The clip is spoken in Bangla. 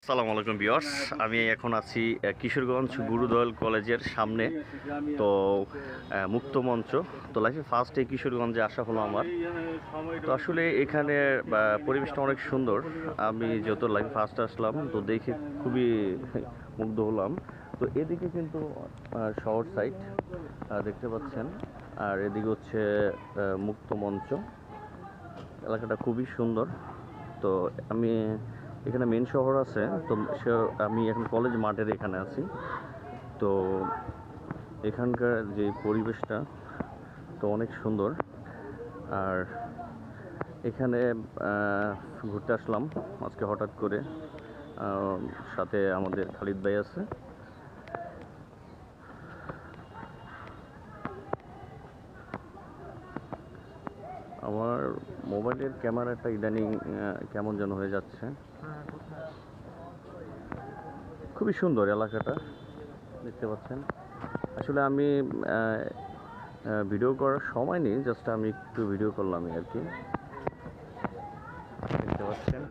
আসসালামু আলাইকুম ভিউয়ার্স, আমি এখন আছি কিশোরগঞ্জ গুরুদয়াল কলেজের সামনে। তো মুক্ত মঞ্চ, তো লাইফে ফার্স্ট এই কিশোরগঞ্জে আসা হলো আমার। তো আসলে এখানে পরিবেশটা অনেক সুন্দর। আমি যত লাইফে ফার্স্ট আসলাম তো দেখে খুবই মুগ্ধ হলাম। তো এদিকে কিন্তু শহর সাইড দেখতে পাচ্ছেন, আর এদিকে হচ্ছে মুক্ত মঞ্চ। এলাকাটা খুবই সুন্দর। তো আমি এখানে মেন শহর আছে, তো আমি এখন কলেজ মাঠের এখানে আছি। তো এখানকার যে পরিবেশটা তো অনেক সুন্দর। আর এখানে ঘুরতে আসলাম আজকে হঠাৎ করে। সাথে আমাদের খালিদ ভাই আছে। আমার মোবাইলের ক্যামেরাটা ইদানিং কেমন যেন হয়ে যাচ্ছে। খুবই সুন্দর এলাকাটা, দেখতে পাচ্ছেন। আসলে আমি ভিডিও করার সময় নেই, জাস্ট আমি একটু ভিডিও করলাম আর কি, দেখতে পাচ্ছেন।